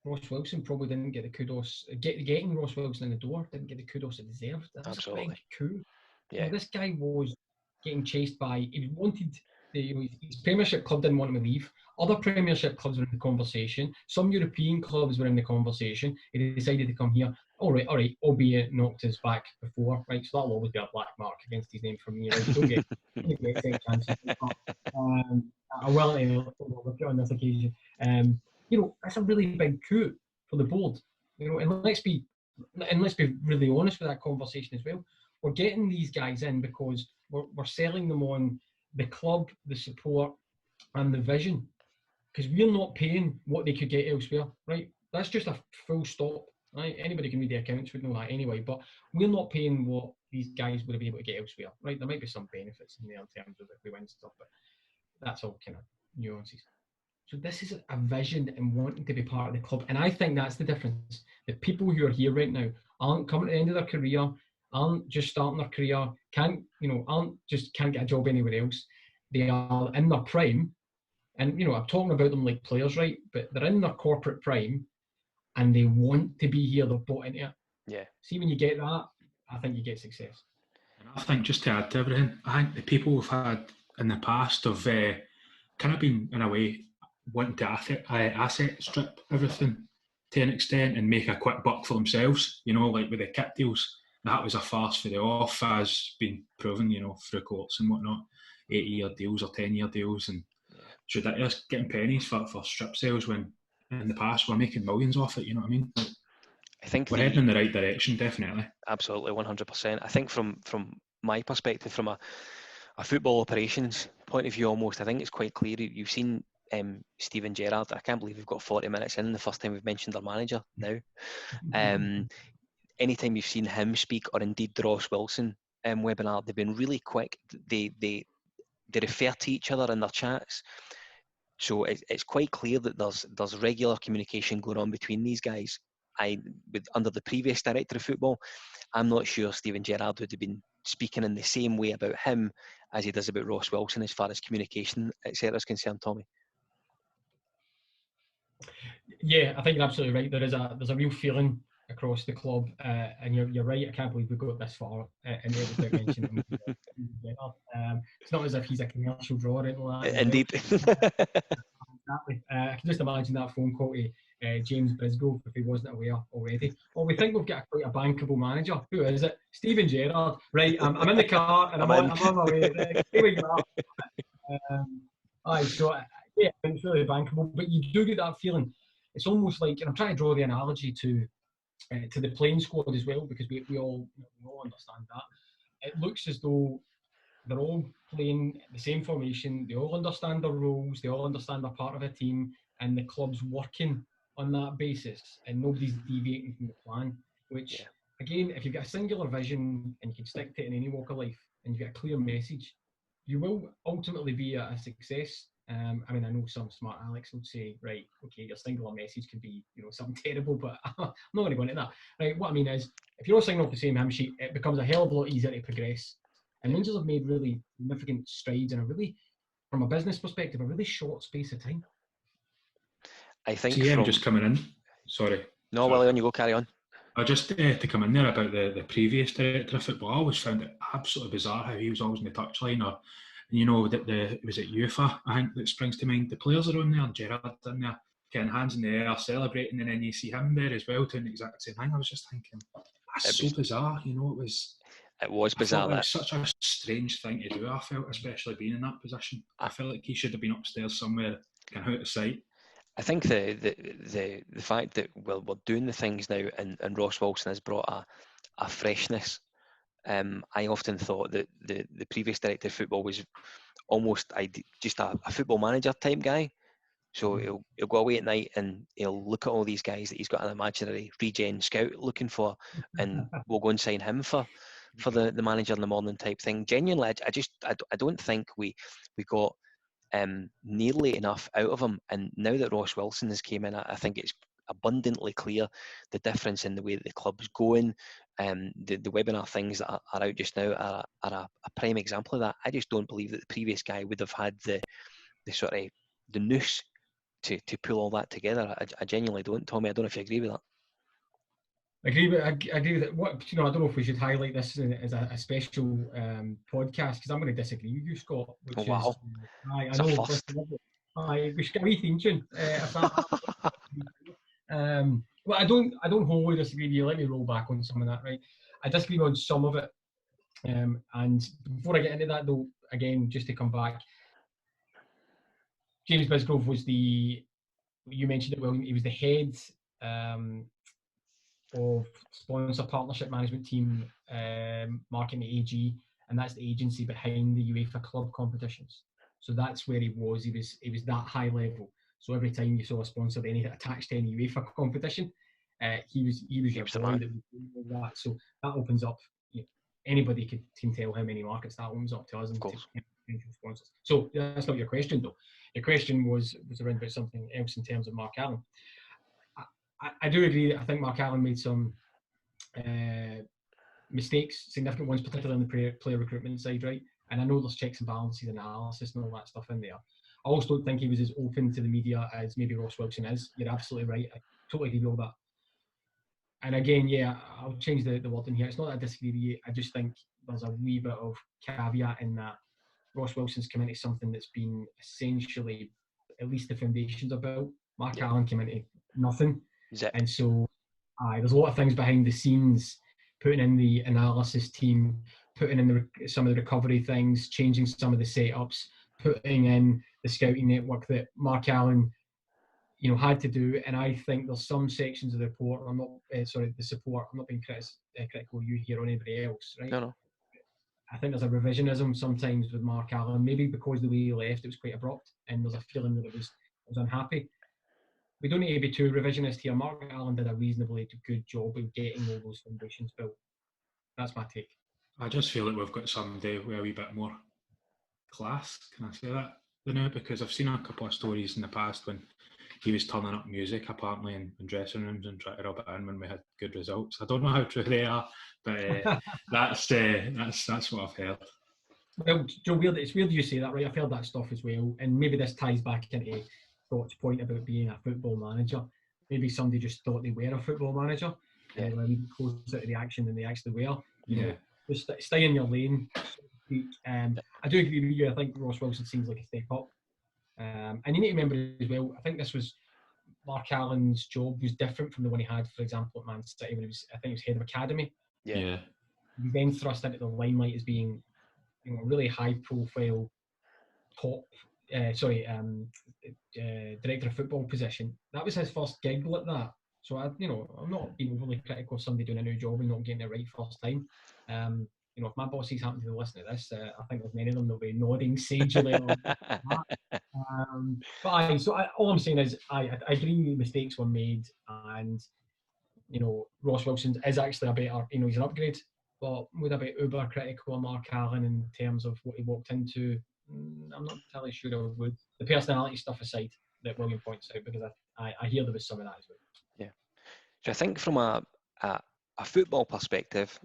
Ross Wilson probably didn't get the kudos. Getting Ross Wilson in the door didn't get the kudos it deserved. That was Absolutely. a big coup. Yeah. This guy was getting chased by. He wanted. His Premiership club didn't want him to leave. Other Premiership clubs were in the conversation. Some European clubs were in the conversation. He decided to come here. All right. Albeit knocked his back before, right? So that'll always be a black mark against his name from me. Right? Don't get second chances. I will look on this occasion. That's a really big coup for the board. And let's be really honest with that conversation as well. We're getting these guys in because we're selling them on the club, the support, and the vision. Because we're not paying what they could get elsewhere, right? That's just a full stop, right? Anybody can read the accounts would know that anyway. But we're not paying what these guys would have been able to get elsewhere, right? There might be some benefits in there in terms of if we win stuff, but that's all kind of nuances. So this is a vision and wanting to be part of the club. And I think that's the difference. The people who are here right now aren't coming to the end of their career, aren't just starting their career, can't get a job anywhere else. They are in their prime. And, I'm talking about them like players, right? But they're in their corporate prime and they want to be here. They're bought into it. Yeah. See, when you get that, I think you get success. And I think, just to add to everything, I think the people we've had in the past have kind of been, in a way, wanting to asset strip everything to an extent and make a quick buck for themselves, like with the kit deals. That was a farce for the off, as been proven, through courts and whatnot. 8-year deals or 10-year deals, and it's ridiculous getting pennies for strip sales when in the past we're making millions off it, you know what I mean? I think we're heading in the right direction, definitely. Absolutely, 100%. I think from my perspective, from a football operations point of view almost, I think it's quite clear. You've seen Steven Gerrard. I can't believe we've got 40 minutes in the first time we've mentioned our manager now. Anytime you've seen him speak, or indeed the Ross Wilson webinar, they've been really quick. They refer to each other in their chats. So it's quite clear that there's regular communication going on between these guys. Under the previous director of football, I'm not sure Steven Gerrard would have been speaking in the same way about him as he does about Ross Wilson as far as communication, etc. is concerned, Tommy. Yeah, I think you're absolutely right. There's a real feeling across the club, and you're right. I can't believe we got this far and without mentioning him. It's not as if he's a commercial draw or anything like that. Indeed. Exactly. I can just imagine that phone call to James Bisgrove if he wasn't aware already. Well, we think we've got quite a bankable manager. Who is it? Steven Gerrard. Right, I'm in the car and I'm on my way. Here we go. Yeah, it's really bankable, but you do get that feeling. It's almost like, and I'm trying to draw the analogy to the playing squad as well, because we all understand that. It looks as though they're all playing the same formation. They all understand their roles. They all understand they're part of a team, and the club's working on that basis, and nobody's deviating from the plan. Which, again, if you've got a singular vision and you can stick to it in any walk of life, and you've got a clear message, you will ultimately be a success. I mean, I know some smart Alex would say, right, okay, your singular message could be, something terrible, but I'm not going to go into that. Right, what I mean is, if you're all singing off the same hymn sheet, it becomes a hell of a lot easier to progress. And Rangers have made really significant strides in from a business perspective, a really short space of time. I think just coming in. Sorry. No, Willie, on you go, carry on. Just to come in there about the previous director of football, I always found it absolutely bizarre how he was always in the touchline, or was it UEFA, I think, that springs to mind. The players are on there and Gerrard's in there getting hands in the air, celebrating, and then you see him there as well doing the exact same thing. I was just thinking, that's so bizarre, it was bizarre. It was such a strange thing to do, I felt, especially being in that position. I felt like he should have been upstairs somewhere, out of sight. I think the fact that we're doing the things now, and Ross Wilson has brought a freshness. I often thought that the previous director of football was almost just a football manager type guy. So he'll go away at night and he'll look at all these guys that he's got an imaginary regen scout looking for, and we'll go and sign him for the manager in the morning type thing. Genuinely, I don't think we got nearly enough out of him. And now that Ross Wilson has came in, I think it's abundantly clear the difference in the way that the club's going. The webinar things that are out just now are a prime example of that. I just don't believe that the previous guy would have had the sort of the nous to pull all that together. I genuinely don't, Tommy. I don't know if you agree with that. I agree with it. What I don't know if we should highlight this as a special podcast, because I'm going to disagree with you, Scott. Which wow! I know. We should get a wee theme tune. Well, I don't wholly disagree with you. Let me roll back on some of that. Right, I disagree on some of it. And before I get into that, though, again, just to come back, James Bisgrove was you mentioned it, William. He was the head of sponsor partnership management team, marketing AG, and that's the agency behind the UEFA club competitions. So that's where he was. He was that high level. So every time you saw a sponsor attached to any UEFA competition, he was your boy that was doing that. So that opens up. Anybody can tell how many markets that opens up to us and to potential sponsors. So that's not your question, though. Your question was around about something else in terms of Mark Allen. I do agree that I think Mark Allen made some mistakes, significant ones, particularly on the player recruitment side, right? And I know there's checks and balances, analysis and all that stuff in there. I also don't think he was as open to the media as maybe Ross Wilson is. You're absolutely right. I totally agree with all that. And again, yeah, I'll change the word in here. It's not that I disagree with you. I just think there's a wee bit of caveat in that Ross Wilson's come into something that's been essentially, at least the foundations are built. Mark Allen came into nothing. And so there's a lot of things behind the scenes, putting in the analysis team, putting in some of the recovery things, changing some of the setups, putting in the scouting network that Mark Allen, had to do. And I think there's some sections of the report, the support, I'm not being critical of you here or anybody else, right? No. I think there's a revisionism sometimes with Mark Allen, maybe because the way he left, it was quite abrupt, and there's a feeling that it was unhappy. We don't need to be too revisionist here. Mark Allen did a reasonably good job of getting all those foundations built. That's my take. I just feel like we've got somebody with a wee bit more class, can I say that, now? Because I've seen a couple of stories in the past when he was turning up music apparently in dressing rooms and trying to rub it in when we had good results. I don't know how true they are, but that's what I've heard. Well, Joe, it's weird you say that, right? I've heard that stuff as well, and maybe this ties back into Scott's point about being a football manager. Maybe somebody just thought they were a football manager, and they were even closer to the action than they actually were. You know, just stay in your lane, so to speak. I do agree with you. I think Ross Wilson seems like a step up. And you need to remember as well, I think this was Mark Allen's job was different from the one he had, for example, at Man City when he was head of academy. Yeah. He then thrust into the limelight as being, a really high-profile director of football position. That was his first gig like that. So I'm not being overly critical of somebody doing a new job and not getting it right first time. If my bosses happen to listen to this, I think there's many of them, they'll be nodding sagely. All I'm saying is I agree mistakes were made, and Ross Wilson is actually a better, he's an upgrade, but would I be uber critical of Mark Allen in terms of what he walked into? I'm not entirely sure I would. The personality stuff aside that William points out, because I hear there was some of that as well. Yeah. So I think from a football perspective,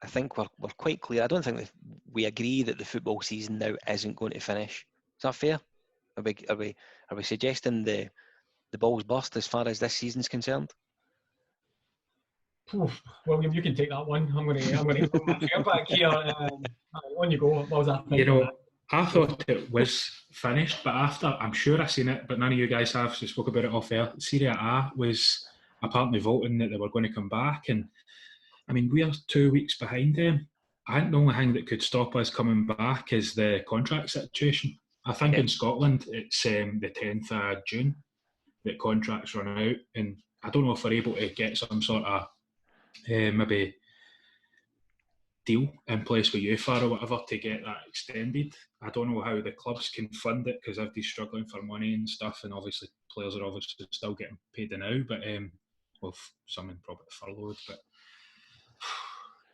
I think we're quite clear. I don't think that we agree that the football season now isn't going to finish. Is that fair? Are we suggesting the ball's burst as far as this season's concerned? William, you can take that one. I'm going to put my chair back here. On you go. What was that? I thought it was finished, but after, I'm sure I've seen it, but none of you guys have, so spoke about it off air. Serie A was apparently voting that they were going to come back, and I mean, we are 2 weeks behind them. I think the only thing that could stop us coming back is the contract situation. I think in Scotland it's the 10th of June. that contracts run out, and I don't know if we're able to get some sort of maybe deal in place with UEFA or whatever to get that extended. I don't know how the clubs can fund it because everybody's struggling for money and stuff, and obviously players are obviously still getting paid now, but well, some probably furloughed, but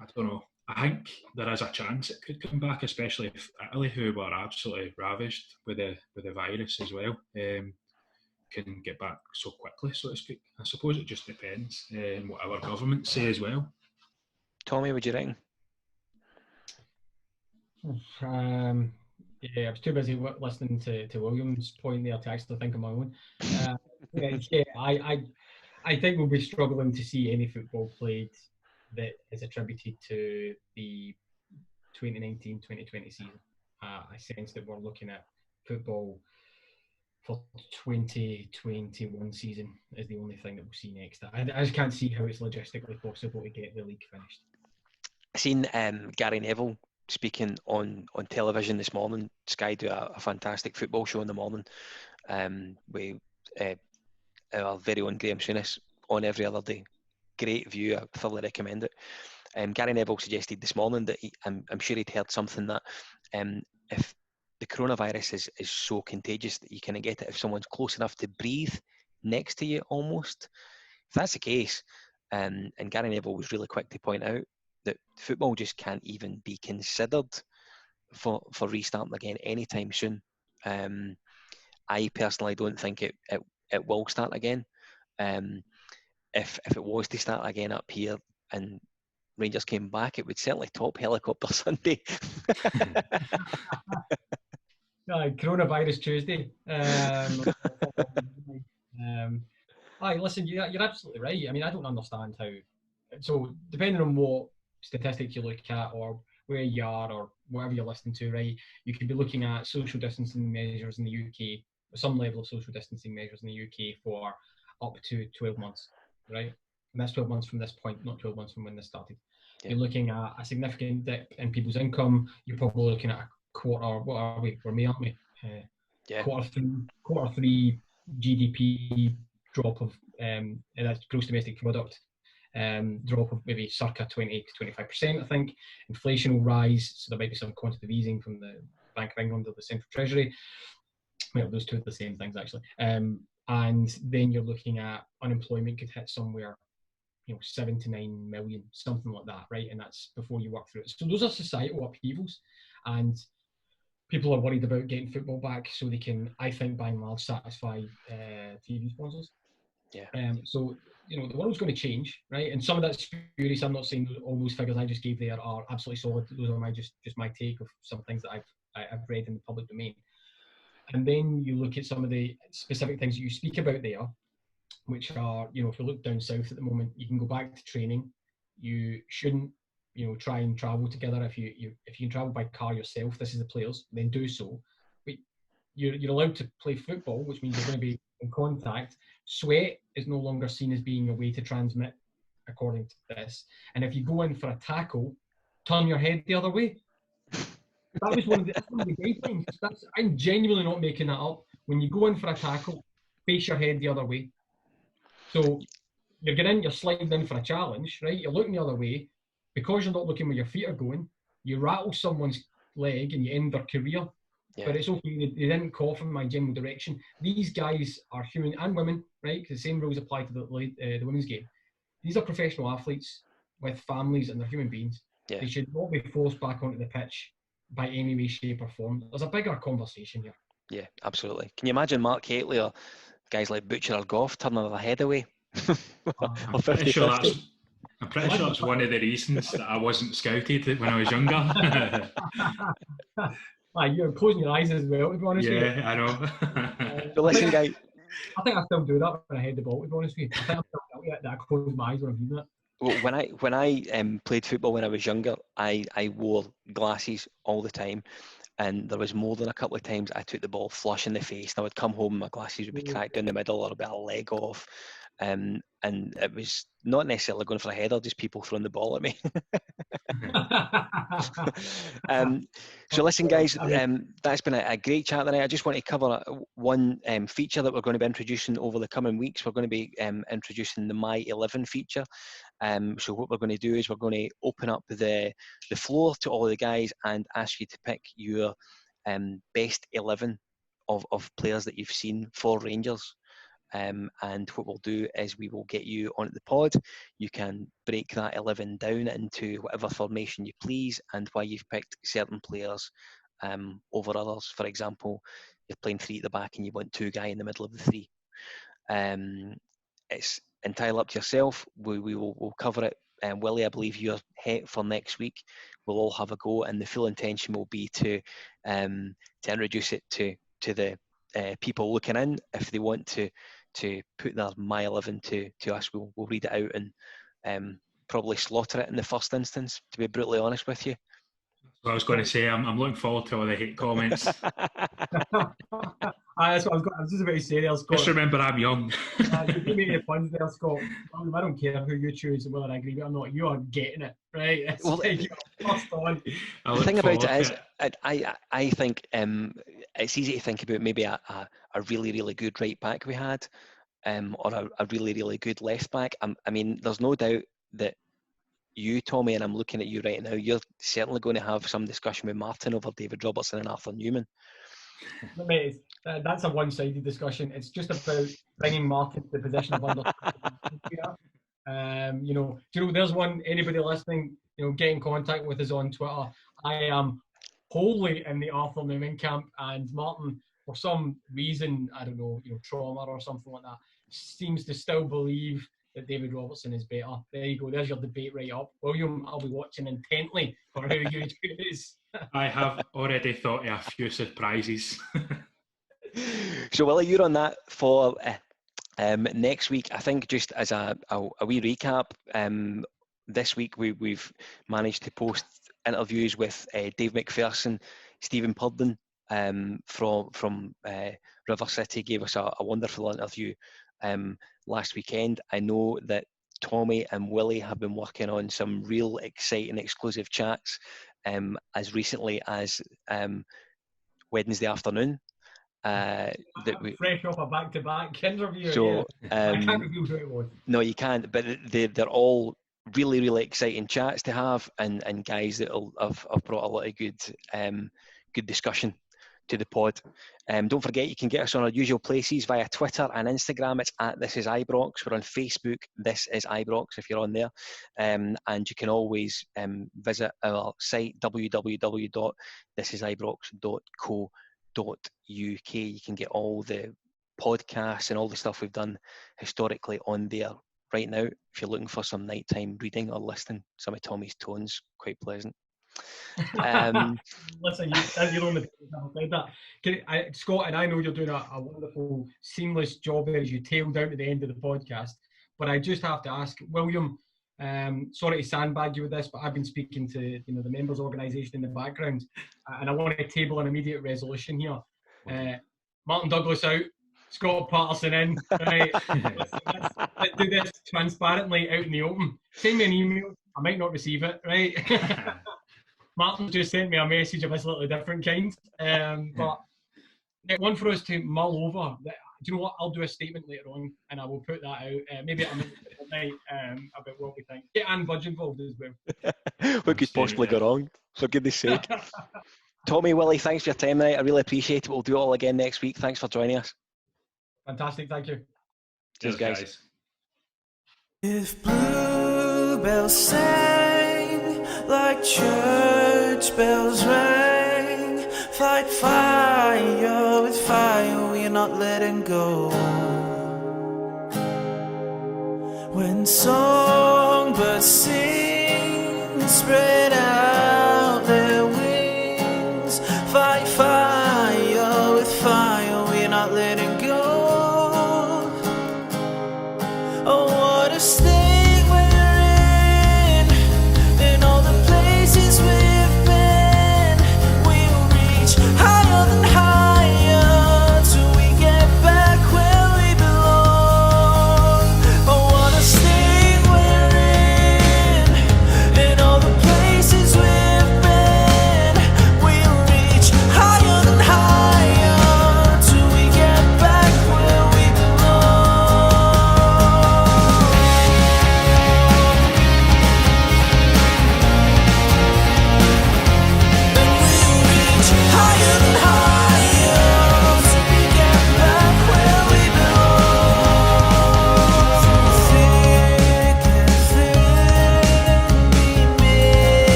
I don't know. I think there is a chance it could come back, especially if Italy, who were absolutely ravished with the virus as well, can get back so quickly, so to speak. I suppose it just depends what our government say as well. Tommy, would you reckon? Yeah, I was too busy listening to William's point there to actually think of my own. I think we'll be struggling to see any football played that is attributed to the 2019-2020 season. I sense that we're looking at football for 2021 season is the only thing that we'll see next. I just can't see how it's logistically possible to get the league finished. I seen Gary Neville speaking on television this morning. Sky do a fantastic football show in the morning with our very own Graham Souness on every other day. Great view, I thoroughly recommend it. Gary Neville suggested this morning that I'm sure he'd heard something that if the coronavirus is so contagious that you can get it if someone's close enough to breathe next to you almost. If that's the case, and Gary Neville was really quick to point out that football just can't even be considered for restarting again anytime soon. I personally don't think it will start again. If it was to start again up here and Rangers came back, it would certainly top Helicopter Sunday. Coronavirus Tuesday. Listen, you're absolutely right. I mean, I don't understand how. So, depending on what statistics you look at or where you are or whatever you're listening to, right, you could be looking at social distancing measures in the UK, some level of social distancing measures in the UK for up to 12 months, right? And that's 12 months from this point, not 12 months from when this started. Yeah. You're looking at a significant dip in people's income. You're probably looking at a quarter, what are we? We're May, aren't we? Quarter three GDP drop of that's gross domestic product drop of maybe circa 20 to 25%, I think. Inflation will rise, so there might be some quantitative easing from the Bank of England or the Central Treasury. Well, those two are the same things actually. And then you're looking at unemployment could hit somewhere, 7 to 9 million, something like that, right? And that's before you work through it. So those are societal upheavals, and people are worried about getting football back so they can, I think, by and large, satisfy TV sponsors. Yeah. So, the world's going to change, right? And some of that's spurious. I'm not saying all those figures I just gave there are absolutely solid. Those are just my take of some things that I've read in the public domain. And then you look at some of the specific things that you speak about there, which are, if you look down south at the moment, you can go back to training. You shouldn't, try and travel together. If you can travel by car yourself, this is the players, then do so. But you're allowed to play football, which means you're going to be in contact. Sweat is no longer seen as being a way to transmit, according to this. And if you go in for a tackle, turn your head the other way. That was one of the guidelines. I'm genuinely not making that up. When you go in for a tackle, face your head the other way. So you're getting in, you're sliding in for a challenge, right? You're looking the other way. Because you're not looking where your feet are going, you rattle someone's leg and you end their career. Yeah. But it's okay, they didn't cough in my general direction. These guys are human and women, right? Because the same rules apply to the women's game. These are professional athletes with families and they're human beings. Yeah. They should not be forced back onto the pitch by any way, shape or form. There's a bigger conversation here. Yeah, absolutely. Can you imagine Mark Hateley or guys like Butcher or Goff turning their head away? I'm pretty sure that's one of the reasons that I wasn't scouted when I was younger. You're closing your eyes as well, to be honest with you. Yeah, I know. But listen, guys. I think I still do that when I head the ball, to be honest with you. I think I'm still guilty that I close my eyes when I'm doing that. Well, when I played football when I was younger, I wore glasses all the time. And there was more than a couple of times I took the ball flush in the face and I would come home and my glasses would be cracked down the middle or a bit of leg off. And and it was not necessarily going for a header, just people throwing the ball at me. So listen, guys, that's been a great chat tonight. I just want to cover one feature that we're going to be introducing over the coming weeks. We're going to be introducing the My 11 feature. So what we're going to do is we're going to open up the floor to all the guys and ask you to pick your best 11 of players that you've seen for Rangers. And what we'll do is we will get you onto the pod. You can break that 11 down into whatever formation you please and why you've picked certain players over others. For example, you're playing 3 at the back and you want 2 guys in the middle of the 3. It's entirely up to yourself. We'll cover it. Willie, I believe you're het for next week. We'll all have a go, and the full intention will be to introduce it to the people looking in. If they want to put their My 11 to us, we'll read it out and probably slaughter it in the first instance, to be brutally honest with you. I was going to say, I'm looking forward to all the hate comments. That's what I was just about to say there, Scott. Just remember, I'm young. You made the puns there, Scott. I don't care who you choose and whether I agree with it or not. You are getting it, right? It's Well, like you're first on. The thing about it is, I think it's easy to think about maybe a really, really good right back we had, or a really, really good left back. I mean, there's no doubt that you, Tommy, and I'm looking at you right now, you're certainly going to have some discussion with Martin over David Robertson and Arthur Newman. Mate, that's a one-sided discussion. It's just about bringing Martin to the position of under. There's one. Anybody listening, get in contact with us on Twitter. I am wholly in the Arthur Newman camp, and Martin, for some reason, I don't know, trauma or something like that, seems to still believe that David Robertson is better. There you go. There's your debate right up. William, I'll be watching intently for who you choose. I have already thought of a few surprises. So, Willie, you're on that for next week. I think just as a wee recap, this week we've managed to post interviews with Dave McPherson, Stephen Purden from River City gave us a wonderful interview last weekend. I know that Tommy and Willie have been working on some real exciting exclusive chats as recently as Wednesday afternoon. Fresh off a back-to-back interview. So, I can't reveal who it was. No, you can't, but they're all really, really exciting chats to have, and guys that have brought a lot of good discussion to the pod. Don't forget, you can get us on our usual places via Twitter and Instagram. It's at This Is Ibrox. We're on Facebook, This Is Ibrox, if you're on there. And you can always visit our site, www.thisisibrox.co.uk. You can get all the podcasts and all the stuff we've done historically on there right now. If you're looking for some nighttime reading or listening, some of Tommy's tones, quite pleasant. Listen, you're on the said that. Scott, and I know you're doing a wonderful, seamless job as you tail down to the end of the podcast, but I just have to ask, William, sorry to sandbag you with this, but I've been speaking to the members' organisation in the background, and I want to table an immediate resolution here. Martin Douglas out, Scott Patterson in. Right? let's do this transparently out in the open. Send me an email. I might not receive it, right? Martin just sent me a message of a slightly different kind. But one for us to mull over. Do you know what? I'll do a statement later on and I will put that out. Maybe at a minute tonight about what we think. Get Anne Budge involved as well. What could possibly go wrong? For goodness sake. Tommy, Willie, thanks for your time tonight. I really appreciate it. We'll do it all again next week. Thanks for joining us. Fantastic. Thank you. Cheers, guys. If bluebells sang like church bells rang, fight fire with fire, we're not letting go. When so